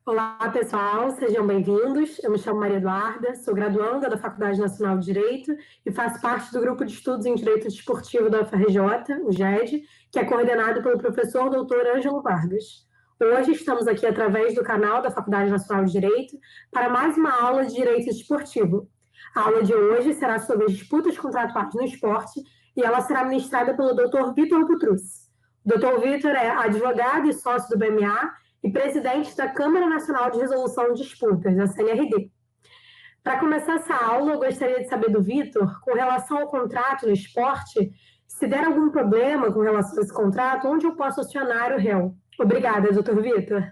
Olá, pessoal, sejam bem-vindos. Eu me chamo Maria Eduarda, sou graduanda da Faculdade Nacional de Direito e faço parte do Grupo de Estudos em Direito Desportivo da UFRJ, o GED, que é coordenado pelo professor doutor Ângelo Vargas. Hoje estamos aqui através do canal da Faculdade Nacional de Direito para mais uma aula de Direito Desportivo. A aula de hoje será sobre disputas contratuais no esporte e ela será ministrada pelo doutor Vitor Butrus. O doutor Vitor é advogado e sócio do BMA e presidente da Câmara Nacional de Resolução de Disputas, a CNRD. Para começar essa aula, eu gostaria de saber do Vitor, com relação ao contrato no esporte, se der algum problema com relação a esse contrato, onde eu posso acionar o réu? Obrigada, doutor Vitor.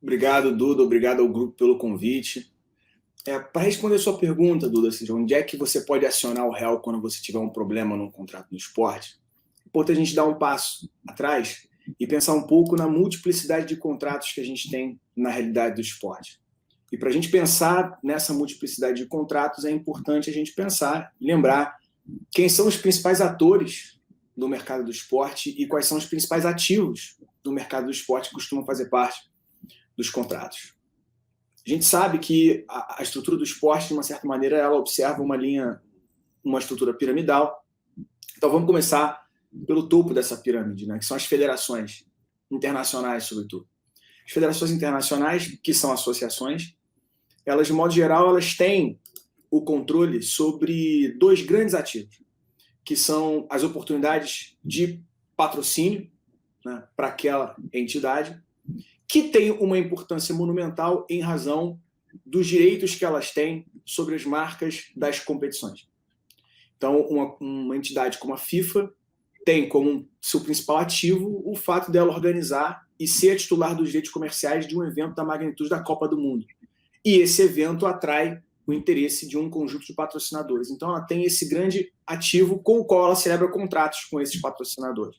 Obrigado, Duda. Obrigado ao grupo pelo convite. Para responder a sua pergunta, Duda, seja, onde é que você pode acionar o réu quando você tiver um problema num contrato no esporte? É importante a gente dar um passo atrás e pensar um pouco na multiplicidade de contratos que a gente tem na realidade do esporte. E para a gente pensar nessa multiplicidade de contratos, é importante a gente pensar, lembrar quem são os principais atores do mercado do esporte e quais são os principais ativos do mercado do esporte que costumam fazer parte dos contratos. A gente sabe que a estrutura do esporte, de uma certa maneira, ela observa uma estrutura piramidal. Então vamos começar pelo topo dessa pirâmide, né, que são as federações internacionais, sobretudo. As federações internacionais, que são associações, elas, de modo geral, elas têm o controle sobre dois grandes ativos, que são as oportunidades de patrocínio, né, para aquela entidade, que tem uma importância monumental em razão dos direitos que elas têm sobre as marcas das competições. Então, uma entidade como a FIFA tem como seu principal ativo o fato dela organizar e ser a titular dos direitos comerciais de um evento da magnitude da Copa do Mundo. E esse evento atrai o interesse de um conjunto de patrocinadores. Então, ela tem esse grande ativo com o qual ela celebra contratos com esses patrocinadores.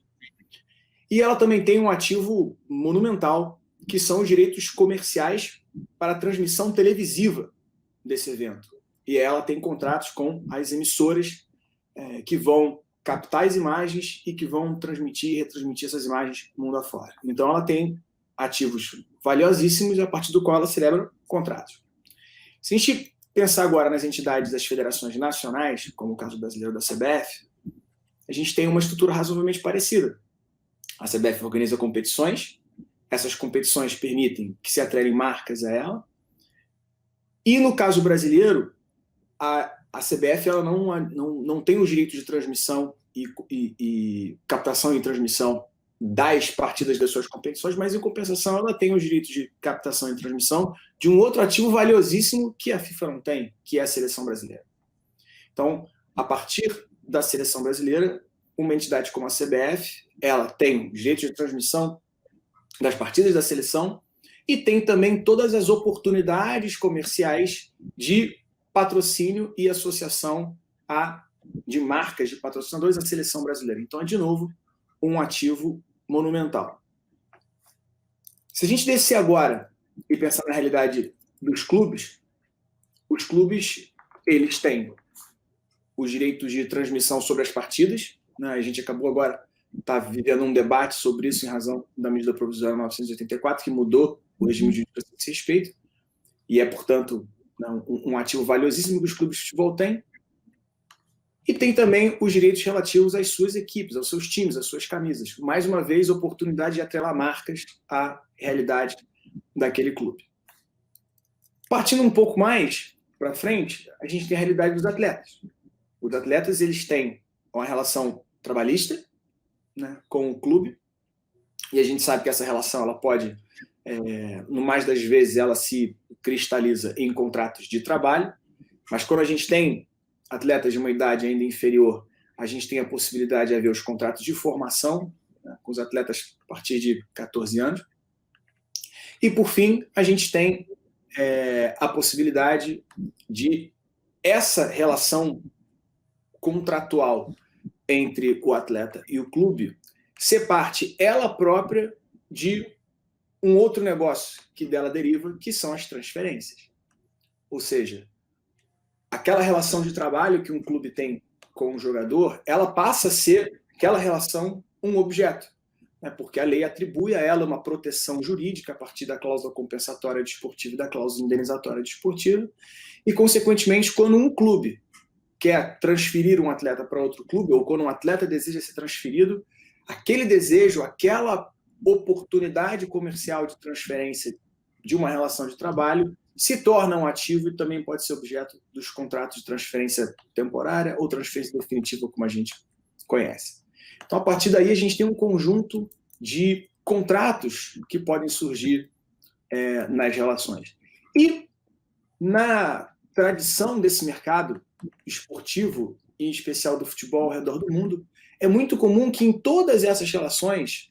E ela também tem um ativo monumental, que são os direitos comerciais para a transmissão televisiva desse evento. E ela tem contratos com as emissoras que vão captar as imagens e que vão transmitir e retransmitir essas imagens mundo afora. Então, ela tem ativos valiosíssimos a partir do qual ela celebra contratos. Se a gente pensar agora nas entidades das federações nacionais, como o caso brasileiro da CBF, a gente tem uma estrutura razoavelmente parecida. A CBF organiza competições, essas competições permitem que se atrelem marcas a ela, e no caso brasileiro, a CBF ela não tem os direitos de transmissão e captação e transmissão das partidas das suas competições, mas em compensação ela tem os direitos de captação e transmissão de um outro ativo valiosíssimo que a FIFA não tem, que é a seleção brasileira. Então, a partir da seleção brasileira, uma entidade como a CBF, ela tem os direitos de transmissão das partidas da seleção e tem também todas as oportunidades comerciais de patrocínio e associação de marcas de patrocinadores à seleção brasileira. Então, é, de novo, um ativo monumental. Se a gente descer agora e pensar na realidade dos clubes, os clubes eles têm os direitos de transmissão sobre as partidas, né? A gente acabou agora vivendo um debate sobre isso em razão da medida provisória 984, que mudou o regime de esse respeito, e é, portanto, um ativo valiosíssimo que os clubes de futebol têm. E tem também os direitos relativos às suas equipes, aos seus times, às suas camisas. Mais uma vez, oportunidade de atrelar marcas à realidade daquele clube. Partindo um pouco mais para frente, a gente tem a realidade dos atletas. Os atletas eles têm uma relação trabalhista, né, com o clube, e a gente sabe que essa relação ela pode, no mais das vezes, ela se cristaliza em contratos de trabalho, mas quando a gente tem atletas de uma idade ainda inferior, a gente tem a possibilidade de haver os contratos de formação, né, com os atletas a partir de 14 anos. E, por fim, a gente tem a possibilidade de essa relação contratual entre o atleta e o clube ser parte, ela própria, de um outro negócio que dela deriva, que são as transferências. Ou seja, aquela relação de trabalho que um clube tem com o jogador, ela passa a ser, aquela relação, um objeto. né, porque a lei atribui a ela uma proteção jurídica a partir da cláusula compensatória desportiva e da cláusula indenizatória desportiva, e, consequentemente, quando um clube quer transferir um atleta para outro clube, ou quando um atleta deseja ser transferido, aquele desejo, aquela oportunidade comercial de transferência de uma relação de trabalho se torna um ativo e também pode ser objeto dos contratos de transferência temporária ou transferência definitiva, como a gente conhece. Então, a partir daí, a gente tem um conjunto de contratos que podem surgir nas relações. E, na tradição desse mercado esportivo, em especial do futebol ao redor do mundo, é muito comum que em todas essas relações,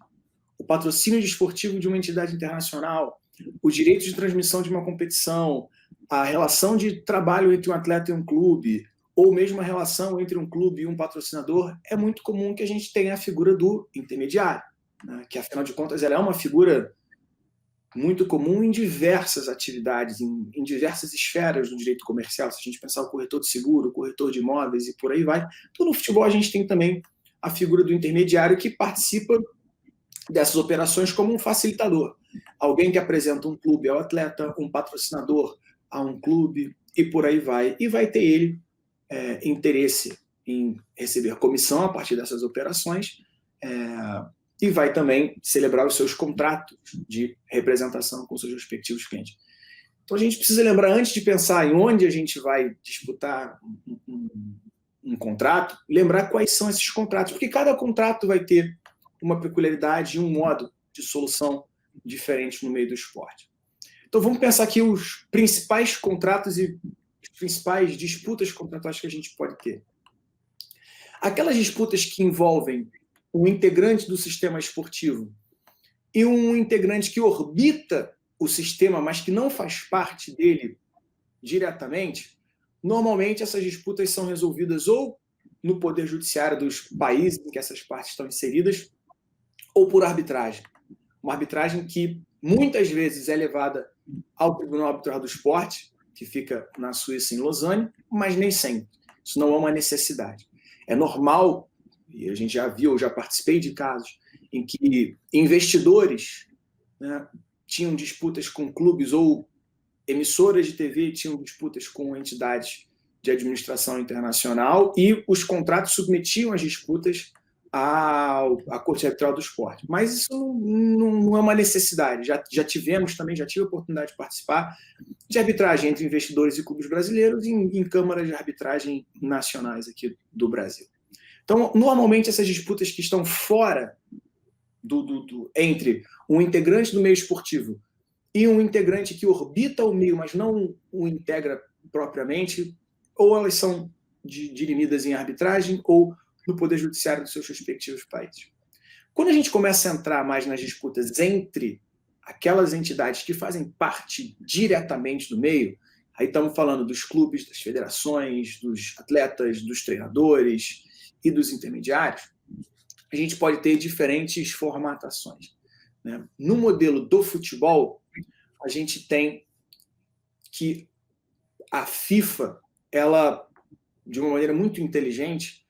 o patrocínio desportivo de uma entidade internacional, o direito de transmissão de uma competição, a relação de trabalho entre um atleta e um clube, ou mesmo a relação entre um clube e um patrocinador, é muito comum que a gente tenha a figura do intermediário, né? Que, afinal de contas, ela é uma figura muito comum em diversas atividades, em diversas esferas do direito comercial. Se a gente pensar o corretor de seguro, o corretor de imóveis e por aí vai, então, no futebol a gente tem também a figura do intermediário que participa dessas operações como um facilitador. Alguém que apresenta um clube ao atleta, um patrocinador a um clube e por aí vai. E vai ter ele interesse em receber comissão a partir dessas operações e vai também celebrar os seus contratos de representação com seus respectivos clientes. Então a gente precisa lembrar, antes de pensar em onde a gente vai disputar um contrato, lembrar quais são esses contratos, porque cada contrato vai ter uma peculiaridade e um modo de solução diferente no meio do esporte. Então vamos pensar aqui os principais contratos e as principais disputas contratuais que a gente pode ter. Aquelas disputas que envolvem um integrante do sistema esportivo e um integrante que orbita o sistema, mas que não faz parte dele diretamente, normalmente essas disputas são resolvidas ou no poder judiciário dos países em que essas partes estão inseridas, ou por arbitragem. Uma arbitragem que muitas vezes é levada ao Tribunal Arbitral do Esporte, que fica na Suíça, em Lausanne, mas nem sempre. Isso não é uma necessidade. É normal, e a gente já viu, eu já participei de casos em que investidores, né, tinham disputas com clubes, ou emissoras de TV tinham disputas com entidades de administração internacional, e os contratos submetiam as disputas à Corte Arbitral do Esporte. Mas isso não é uma necessidade. Já tive a oportunidade de participar de arbitragem entre investidores e clubes brasileiros em câmaras de arbitragem nacionais aqui do Brasil. Então, normalmente, essas disputas que estão fora entre um integrante do meio esportivo e um integrante que orbita o meio, mas não o integra propriamente, ou elas são dirimidas em arbitragem ou no Poder Judiciário dos seus respectivos países. Quando a gente começa a entrar mais nas disputas entre aquelas entidades que fazem parte diretamente do meio, aí estamos falando dos clubes, das federações, dos atletas, dos treinadores e dos intermediários, a gente pode ter diferentes formatações, né? No modelo do futebol, a gente tem que a FIFA, ela, de uma maneira muito inteligente,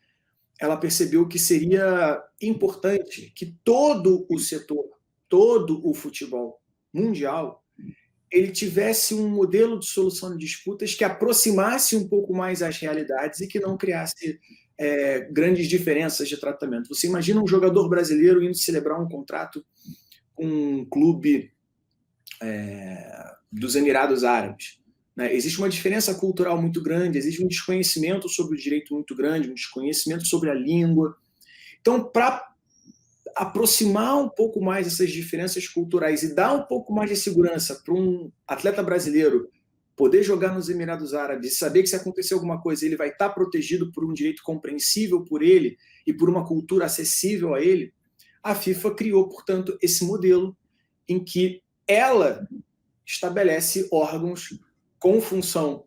ela percebeu que seria importante que todo o setor, todo o futebol mundial, ele tivesse um modelo de solução de disputas que aproximasse um pouco mais as realidades e que não criasse grandes diferenças de tratamento. Você imagina um jogador brasileiro indo celebrar um contrato com um clube dos Emirados Árabes. Né? Existe uma diferença cultural muito grande, existe um desconhecimento sobre o direito muito grande, um desconhecimento sobre a língua. Então, para aproximar um pouco mais essas diferenças culturais e dar um pouco mais de segurança para um atleta brasileiro poder jogar nos Emirados Árabes, saber que se acontecer alguma coisa ele vai estar protegido por um direito compreensível por ele e por uma cultura acessível a ele, a FIFA criou, portanto, esse modelo em que ela estabelece órgãos com função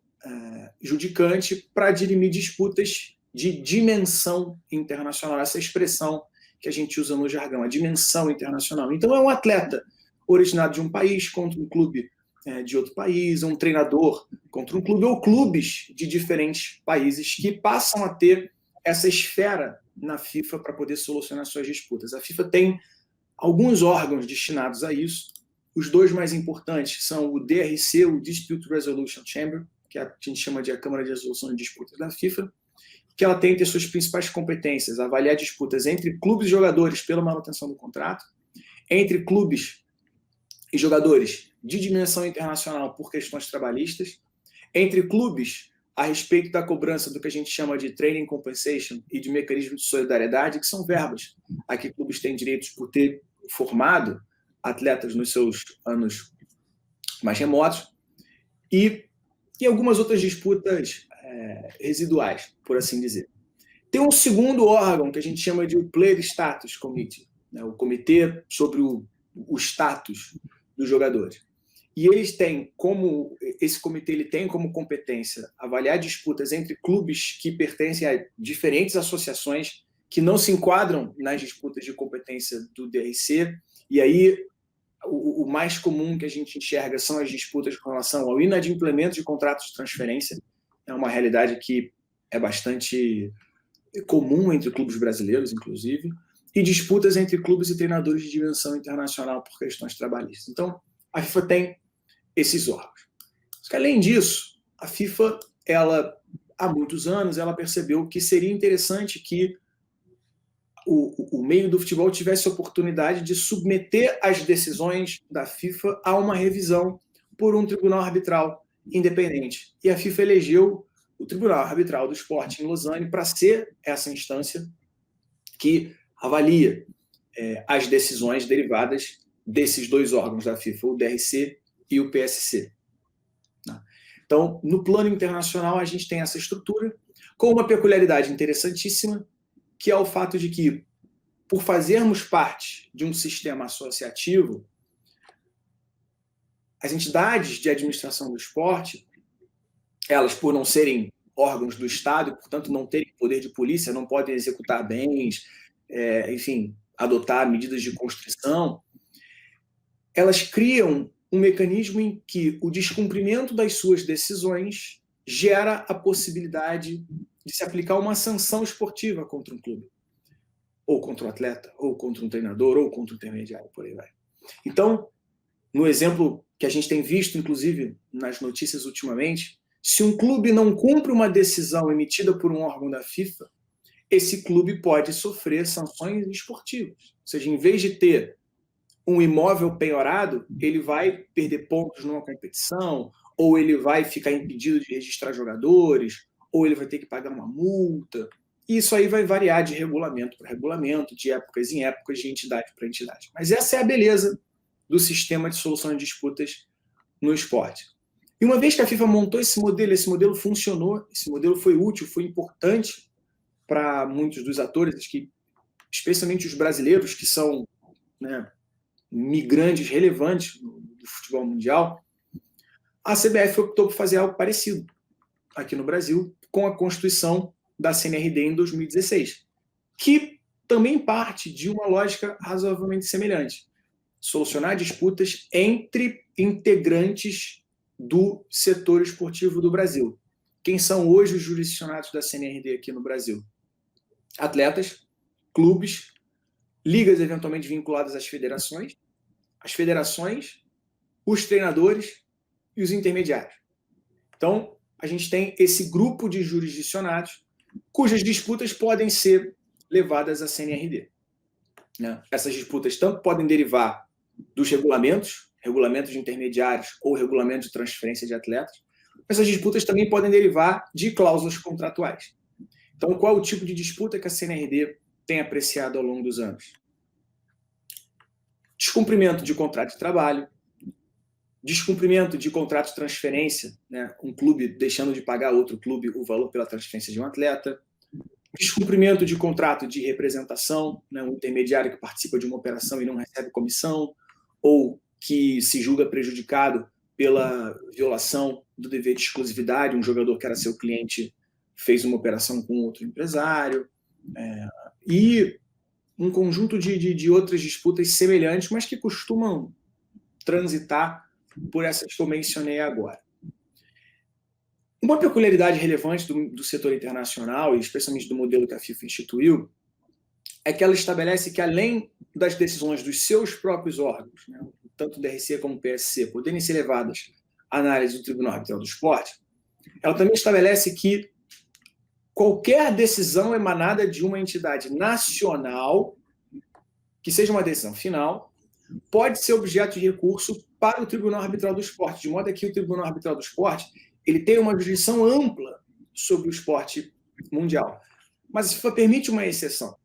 judicante para dirimir disputas de dimensão internacional, essa expressão que a gente usa no jargão, a dimensão internacional. Então é um atleta originado de um país contra um clube de outro país, um treinador contra um clube, ou clubes de diferentes países que passam a ter essa esfera na FIFA para poder solucionar suas disputas. A FIFA tem alguns órgãos destinados a isso. Os dois mais importantes são o DRC, o Dispute Resolution Chamber, que a gente chama de a Câmara de Resolução de Disputas da FIFA, que ela tem entre suas principais competências avaliar disputas entre clubes e jogadores pela manutenção do contrato, entre clubes e jogadores de dimensão internacional por questões trabalhistas, entre clubes a respeito da cobrança do que a gente chama de training compensation e de mecanismo de solidariedade, que são verbas a que clubes têm direitos por ter formado atletas nos seus anos mais remotos, e algumas outras disputas residuais, por assim dizer. Tem um segundo órgão que a gente chama de Player Status Committee, né, o comitê sobre o status dos jogadores. E esse comitê ele tem como competência avaliar disputas entre clubes que pertencem a diferentes associações que não se enquadram nas disputas de competência do DRC, e aí o mais comum que a gente enxerga são as disputas com relação ao inadimplemento de contratos de transferência. É uma realidade que é bastante comum entre clubes brasileiros, inclusive, e disputas entre clubes e treinadores de dimensão internacional por questões trabalhistas. Então, a FIFA tem esses órgãos. Além disso, a FIFA, há muitos anos, ela percebeu que seria interessante que o meio do futebol tivesse a oportunidade de submeter as decisões da FIFA a uma revisão por um tribunal arbitral independente. E a FIFA elegeu o Tribunal Arbitral do Esporte em Lausanne para ser essa instância que avalia as decisões derivadas desses dois órgãos da FIFA, o DRC e o PSC. Então, no plano internacional, a gente tem essa estrutura com uma peculiaridade interessantíssima, que é o fato de que, por fazermos parte de um sistema associativo, as entidades de administração do esporte, elas, por não serem órgãos do Estado e, portanto, não terem poder de polícia, não podem executar bens, enfim, adotar medidas de constrição, elas criam um mecanismo em que o descumprimento das suas decisões gera a possibilidade de se aplicar uma sanção esportiva contra um clube, ou contra um atleta, ou contra um treinador, ou contra um intermediário, por aí vai. Então, no exemplo que a gente tem visto, inclusive, nas notícias ultimamente, se um clube não cumpre uma decisão emitida por um órgão da FIFA, esse clube pode sofrer sanções esportivas. Ou seja, em vez de ter um imóvel penhorado, ele vai perder pontos numa competição, ou ele vai ficar impedido de registrar jogadores, ou ele vai ter que pagar uma multa. E isso aí vai variar de regulamento para regulamento, de épocas em épocas, de entidade para entidade. Mas essa é a beleza do sistema de solução de disputas no esporte. E uma vez que a FIFA montou esse modelo funcionou, esse modelo foi útil, foi importante para muitos dos atores, especialmente os brasileiros, que são, né, migrantes relevantes do futebol mundial. A CBF optou por fazer algo parecido aqui no Brasil, com a constituição da CNRD em 2016, que também parte de uma lógica razoavelmente semelhante: solucionar disputas entre integrantes do setor esportivo do Brasil. Quem são hoje os jurisdicionados da CNRD aqui no Brasil? Atletas, clubes, ligas eventualmente vinculadas às federações, as federações, os treinadores e os intermediários. Então, a gente tem esse grupo de jurisdicionados cujas disputas podem ser levadas à CNRD. Essas disputas tanto podem derivar dos regulamentos de intermediários ou regulamentos de transferência de atletas, mas essas disputas também podem derivar de cláusulas contratuais. Então, qual é o tipo de disputa que a CNRD tem apreciado ao longo dos anos? Descumprimento de contrato de trabalho, descumprimento de contrato de transferência, né? Um clube deixando de pagar a outro clube o valor pela transferência de um atleta, descumprimento de contrato de representação, né? Um intermediário que participa de uma operação e não recebe comissão, ou que se julga prejudicado pela violação do dever de exclusividade, um jogador que era seu cliente fez uma operação com outro empresário, e um conjunto de outras disputas semelhantes, mas que costumam transitar por essas que eu mencionei agora. Uma peculiaridade relevante do setor internacional, e especialmente do modelo que a FIFA instituiu, é que ela estabelece que, além das decisões dos seus próprios órgãos, né, tanto o DRC como o PSC, poderem ser levadas à análise do Tribunal Arbitral do Esporte, ela também estabelece que qualquer decisão emanada de uma entidade nacional, que seja uma decisão final, pode ser objeto de recurso para o Tribunal Arbitral do Esporte, de modo que o Tribunal Arbitral do Esporte ele tem uma jurisdição ampla sobre o esporte mundial. Mas a FIFA permite uma exceção.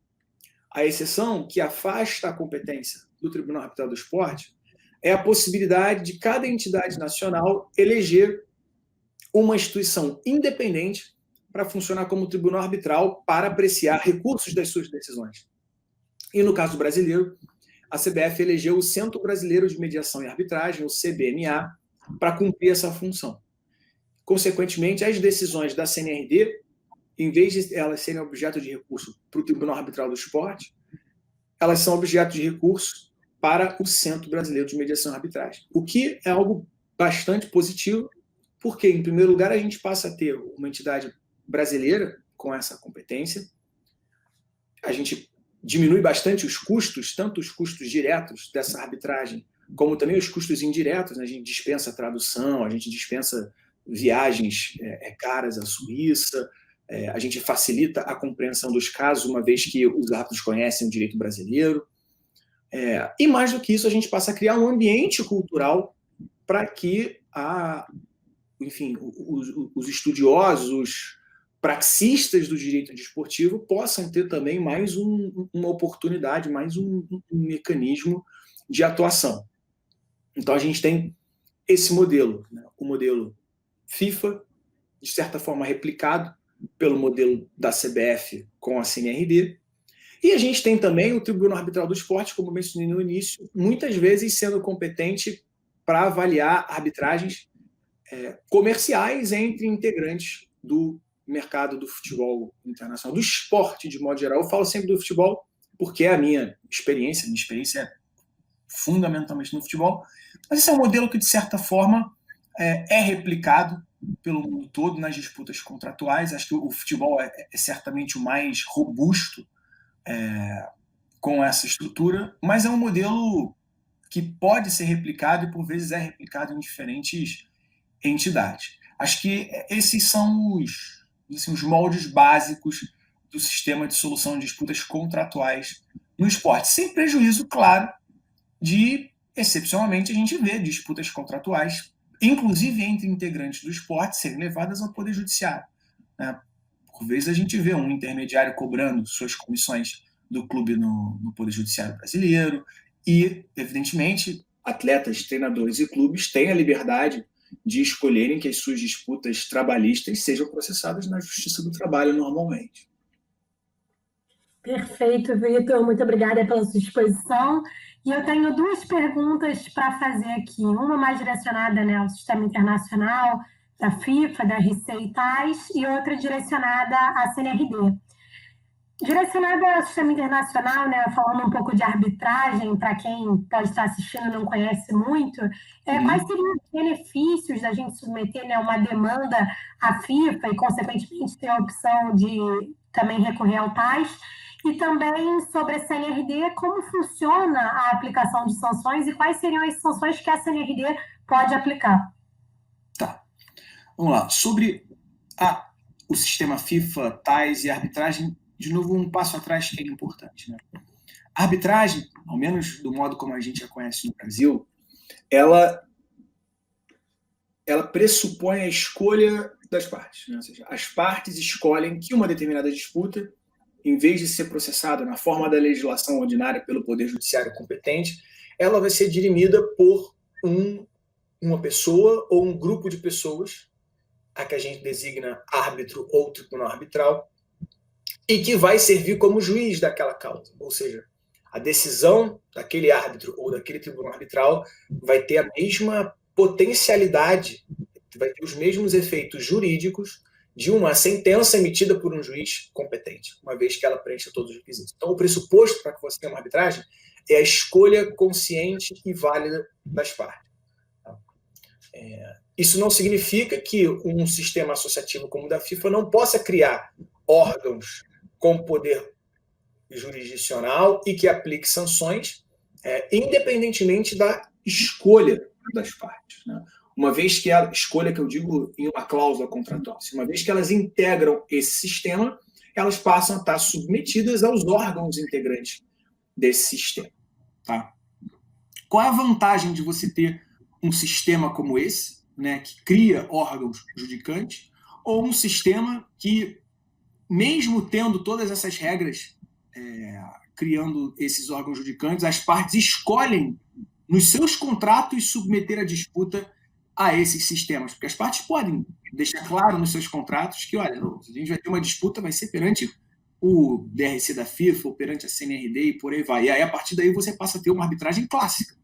A exceção que afasta a competência do Tribunal Arbitral do Esporte é a possibilidade de cada entidade nacional eleger uma instituição independente para funcionar como tribunal arbitral para apreciar recursos das suas decisões. E no caso brasileiro, a CBF elegeu o Centro Brasileiro de Mediação e Arbitragem, o CBMA, para cumprir essa função. Consequentemente, as decisões da CNRD, em vez de elas serem objeto de recurso para o Tribunal Arbitral do Esporte, elas são objeto de recurso para o Centro Brasileiro de Mediação e Arbitragem, o que é algo bastante positivo, porque, em primeiro lugar, a gente passa a ter uma entidade brasileira com essa competência, a gente diminui bastante os custos, tanto os custos diretos dessa arbitragem, como também os custos indiretos, né? A gente dispensa tradução, a gente dispensa viagens caras à Suíça, a gente facilita a compreensão dos casos, uma vez que os árbitros conhecem o direito brasileiro. E mais do que isso, a gente passa a criar um ambiente cultural para que os estudiosos, os praxistas do direito desportivo possam ter também mais uma oportunidade, mais um mecanismo de atuação. Então, a gente tem esse modelo, né? O modelo FIFA, de certa forma replicado pelo modelo da CBF com a CNRD, e a gente tem também o Tribunal Arbitral do Esporte, como mencionei no início, muitas vezes sendo competente para avaliar arbitragens comerciais entre integrantes do mercado do futebol internacional, do esporte de modo geral. Eu falo sempre do futebol porque é a minha experiência é fundamentalmente no futebol, mas esse é um modelo que, de certa forma, é replicado pelo mundo todo nas disputas contratuais. Acho que o futebol é certamente o mais robusto com essa estrutura, mas é um modelo que pode ser replicado e, por vezes, é replicado em diferentes entidades. Acho que esses são os moldes básicos do sistema de solução de disputas contratuais no esporte, sem prejuízo, claro, de, excepcionalmente, a gente vê disputas contratuais, inclusive entre integrantes do esporte, serem levadas ao Poder Judiciário, né? Por vezes a gente vê um intermediário cobrando suas comissões do clube no Poder Judiciário brasileiro e, evidentemente, atletas, treinadores e clubes têm a liberdade de escolherem que as suas disputas trabalhistas sejam processadas na Justiça do Trabalho normalmente. Perfeito, Vitor. Muito obrigada pela sua exposição. E eu tenho duas perguntas para fazer aqui. Uma mais direcionada, né, ao sistema internacional, da FIFA, da RC e tais, e outra direcionada à CNRD. Direcionada ao sistema internacional, né, falando um pouco de arbitragem, para quem pode estar assistindo e não conhece muito, quais seriam os benefícios da gente submeter, né, uma demanda à FIFA e, consequentemente, ter a opção de também recorrer ao TAS? E também sobre a CNRD, como funciona a aplicação de sanções e quais seriam as sanções que a CNRD pode aplicar? Tá. Vamos lá. Sobre o sistema FIFA, TAS e arbitragem, de novo, um passo atrás que é importante, né? A arbitragem, ao menos do modo como a gente a conhece no Brasil, ela pressupõe a escolha das partes, né? Ou seja, as partes escolhem que uma determinada disputa, em vez de ser processada na forma da legislação ordinária pelo Poder Judiciário competente, ela vai ser dirimida por uma pessoa ou um grupo de pessoas, a que a gente designa árbitro ou tribunal arbitral, e que vai servir como juiz daquela causa. Ou seja, a decisão daquele árbitro ou daquele tribunal arbitral vai ter a mesma potencialidade, vai ter os mesmos efeitos jurídicos de uma sentença emitida por um juiz competente, uma vez que ela preencha todos os requisitos. Então, o pressuposto para que você tenha uma arbitragem é a escolha consciente e válida das partes. Isso não significa que um sistema associativo como o da FIFA não possa criar órgãos com poder jurisdicional e que aplique sanções, independentemente da escolha das partes, né? Uma vez que a escolha, que eu digo em uma cláusula contratual, uma vez que elas integram esse sistema, elas passam a estar submetidas aos órgãos integrantes desse sistema. Tá? Qual é a vantagem de você ter um sistema como esse, né, que cria órgãos judicantes, ou um sistema que, mesmo tendo todas essas regras, criando esses órgãos judicantes, as partes escolhem nos seus contratos submeter a disputa a esses sistemas? Porque as partes podem deixar claro nos seus contratos que, olha, se a gente vai ter uma disputa, vai ser perante o DRC da FIFA, ou perante a CNRD e por aí vai. E aí, a partir daí, você passa a ter uma arbitragem clássica,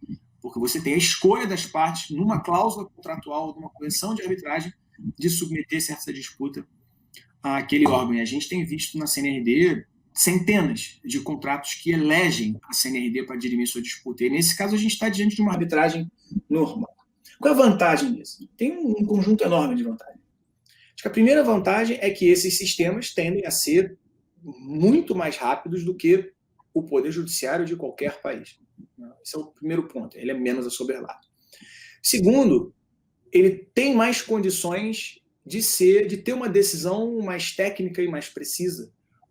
porque você tem a escolha das partes, numa cláusula contratual, numa convenção de arbitragem, de submeter certa disputa àquele órgão. E a gente tem visto na CNRD centenas de contratos que elegem a CNRD para dirimir sua disputa. E, nesse caso, a gente está diante de uma arbitragem normal. Qual é a vantagem disso? Tem um conjunto enorme de vantagens. Acho que a primeira vantagem é que esses sistemas tendem a ser muito mais rápidos do que o poder judiciário de qualquer país. Esse é o primeiro ponto. Ele é menos assoberbado. Segundo, ele tem mais condições de ter uma decisão mais técnica e mais precisa,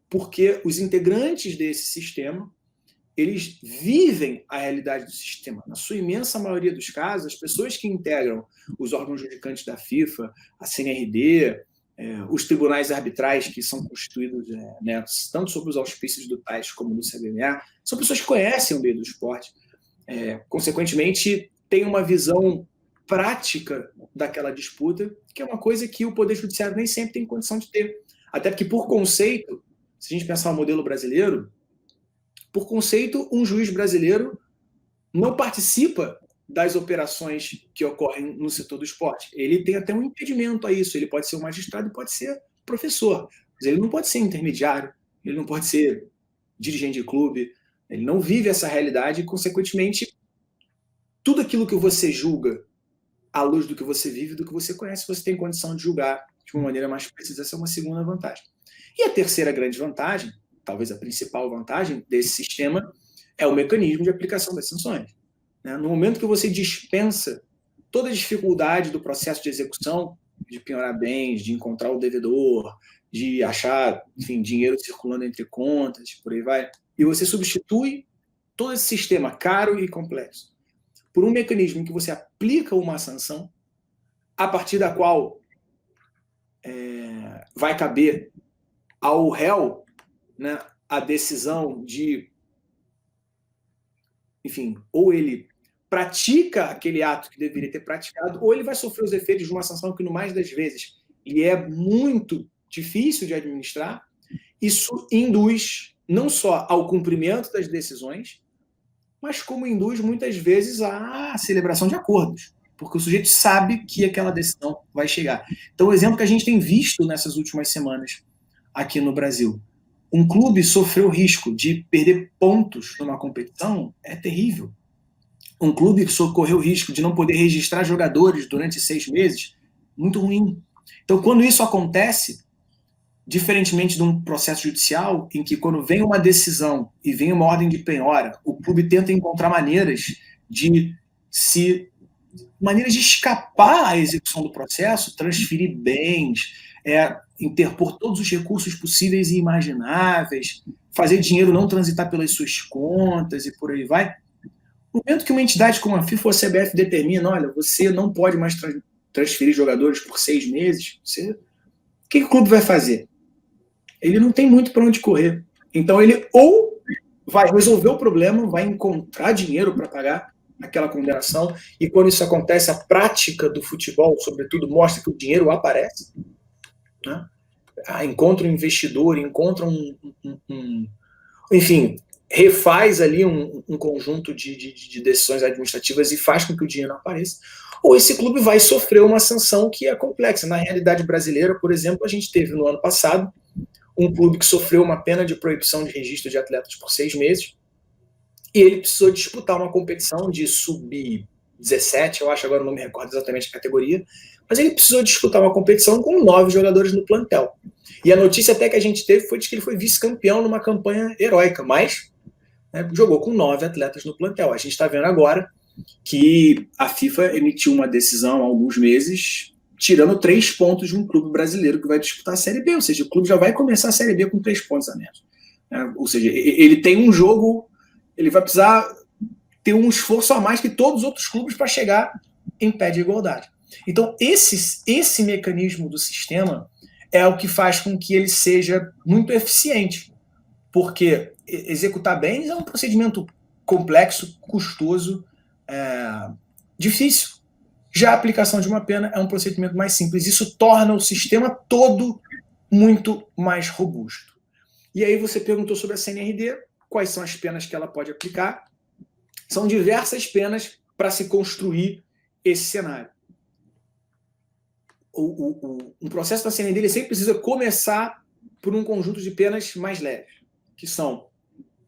porque os integrantes desse sistema, eles vivem a realidade do sistema. Na sua imensa maioria dos casos, as pessoas que integram os órgãos judicantes da FIFA, a CNRD, os tribunais arbitrais que são constituídos, né, tanto sob os auspícios do TAIS como do CBMA, são pessoas que conhecem o meio do esporte, consequentemente, têm uma visão prática daquela disputa, que é uma coisa que o Poder Judiciário nem sempre tem condição de ter. Até porque, por conceito, se a gente pensar no modelo brasileiro, por conceito, um juiz brasileiro não participa das operações que ocorrem no setor do esporte. Ele tem até um impedimento a isso. Ele pode ser um magistrado e pode ser professor, mas ele não pode ser intermediário, ele não pode ser dirigente de clube, ele não vive essa realidade e, consequentemente, tudo aquilo que você julga à luz do que você vive, do que você conhece, você tem condição de julgar de uma maneira mais precisa. Essa é uma segunda vantagem. E a terceira grande vantagem, talvez a principal vantagem desse sistema, é o mecanismo de aplicação das sanções. No momento que você dispensa toda a dificuldade do processo de execução, de penhorar bens, de encontrar o devedor, de achar, enfim, dinheiro circulando entre contas, por aí vai, e você substitui todo esse sistema caro e complexo por um mecanismo em que você aplica uma sanção, a partir da qual vai caber ao réu, né, a decisão de, enfim, ou ele pratica aquele ato que deveria ter praticado, ou ele vai sofrer os efeitos de uma sanção que, no mais das vezes, lhe é muito difícil de administrar. Isso induz não só ao cumprimento das decisões, mas como induz muitas vezes à celebração de acordos, porque o sujeito sabe que aquela decisão vai chegar. Então, o exemplo que a gente tem visto nessas últimas semanas aqui no Brasil, um clube sofreu o risco de perder pontos numa competição, é terrível. Um clube correu o risco de não poder registrar jogadores durante 6 meses, muito ruim. Então, quando isso acontece, diferentemente de um processo judicial, em que quando vem uma decisão e vem uma ordem de penhora, o clube tenta encontrar maneiras de escapar à execução do processo, transferir bens, interpor todos os recursos possíveis e imagináveis, fazer dinheiro não transitar pelas suas contas e por aí vai. No momento que uma entidade como a FIFA ou a CBF determina, olha, você não pode mais transferir jogadores por 6 meses, o que o clube vai fazer? Ele não tem muito para onde correr. Então ele ou vai resolver o problema, vai encontrar dinheiro para pagar aquela condenação, e quando isso acontece, a prática do futebol, sobretudo, mostra que o dinheiro aparece, né? Encontra um investidor, encontra enfim, refaz ali um conjunto de decisões administrativas e faz com que o dinheiro apareça. Ou esse clube vai sofrer uma sanção que é complexa. Na realidade brasileira, por exemplo, a gente teve no ano passado um clube que sofreu uma pena de proibição de registro de atletas por 6 meses, e ele precisou disputar uma competição de sub-17, eu acho, agora não me recordo exatamente a categoria, mas ele precisou disputar uma competição com 9 jogadores no plantel. E a notícia até que a gente teve foi de que ele foi vice-campeão numa campanha heróica, mas jogou com 9 atletas no plantel. A gente está vendo agora que a FIFA emitiu uma decisão há alguns meses tirando 3 pontos de um clube brasileiro que vai disputar a Série B, ou seja, o clube já vai começar a Série B com 3 pontos a menos. Ou seja, ele tem um jogo, ele vai precisar ter um esforço a mais que todos os outros clubes para chegar em pé de igualdade. Então, esse mecanismo do sistema é o que faz com que ele seja muito eficiente, porque executar bens é um procedimento complexo, custoso, difícil. Já a aplicação de uma pena é um procedimento mais simples. Isso torna o sistema todo muito mais robusto. E aí você perguntou sobre a CNRD, quais são as penas que ela pode aplicar. São diversas penas para se construir esse cenário. Um processo da CNRD ele sempre precisa começar por um conjunto de penas mais leves, que são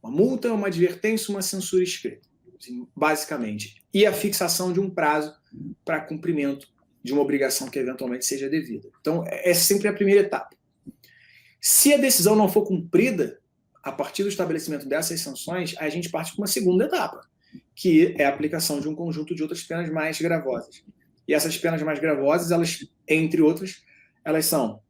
uma multa, uma advertência, uma censura escrita, assim, basicamente. E a fixação de um prazo para cumprimento de uma obrigação que eventualmente seja devida. Então, é sempre a primeira etapa. Se a decisão não for cumprida, a partir do estabelecimento dessas sanções, a gente parte para uma segunda etapa, que é a aplicação de um conjunto de outras penas mais gravosas. E essas penas mais gravosas, elas, entre outras, elas são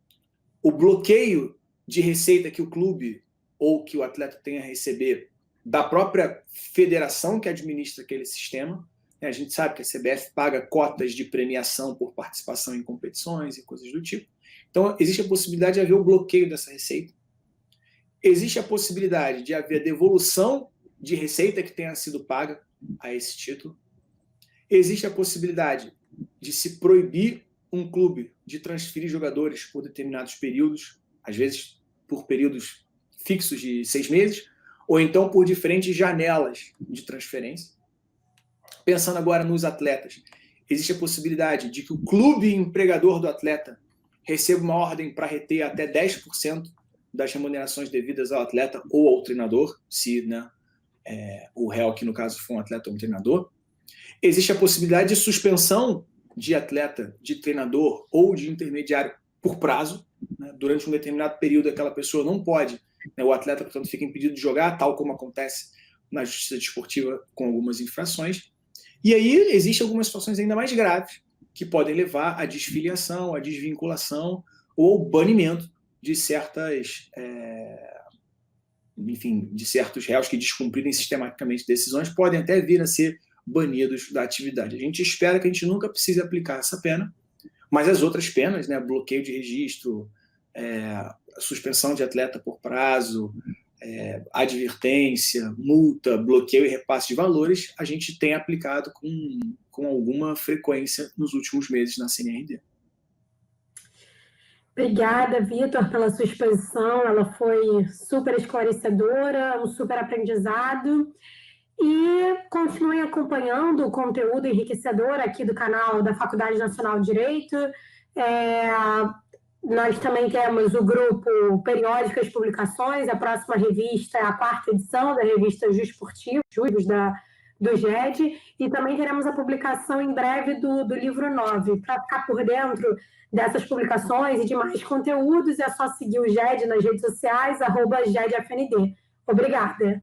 o bloqueio de receita que o clube ou que o atleta tenha a receber da própria federação que administra aquele sistema. A gente sabe que a CBF paga cotas de premiação por participação em competições e coisas do tipo. Então, existe a possibilidade de haver o bloqueio dessa receita. Existe a possibilidade de haver a devolução de receita que tenha sido paga a esse título. Existe a possibilidade de se proibir um clube de transferir jogadores por determinados períodos, às vezes por períodos fixos de 6 meses, ou então por diferentes janelas de transferência. Pensando agora nos atletas, existe a possibilidade de que o clube empregador do atleta receba uma ordem para reter até 10% das remunerações devidas ao atleta ou ao treinador, se o réu, que no caso for um atleta ou um treinador. Existe a possibilidade de suspensão de atleta, de treinador ou de intermediário por prazo. Durante um determinado período, aquela pessoa não pode, o atleta, portanto, fica impedido de jogar, tal como acontece na justiça desportiva com algumas infrações. E aí existem algumas situações ainda mais graves que podem levar à desfiliação, à desvinculação ou ao banimento de certas, de certos réus que descumprirem sistematicamente decisões, podem até vir a ser banidos da atividade. A gente espera que a gente nunca precise aplicar essa pena, mas as outras penas, bloqueio de registro, suspensão de atleta por prazo, advertência, multa, bloqueio e repasse de valores, a gente tem aplicado com alguma frequência nos últimos meses na CNRD. Obrigada, Vitor, pela sua exposição. Ela foi super esclarecedora, um super aprendizado. E continuem acompanhando o conteúdo enriquecedor aqui do canal da Faculdade Nacional de Direito. Nós também temos o grupo Periódicas Publicações. A próxima revista é a 4ª edição da revista Jusportivo, do GED. E também teremos a publicação em breve do livro 9. Para ficar por dentro dessas publicações e de mais conteúdos, é só seguir o GED nas redes sociais, @GEDFND. Obrigada.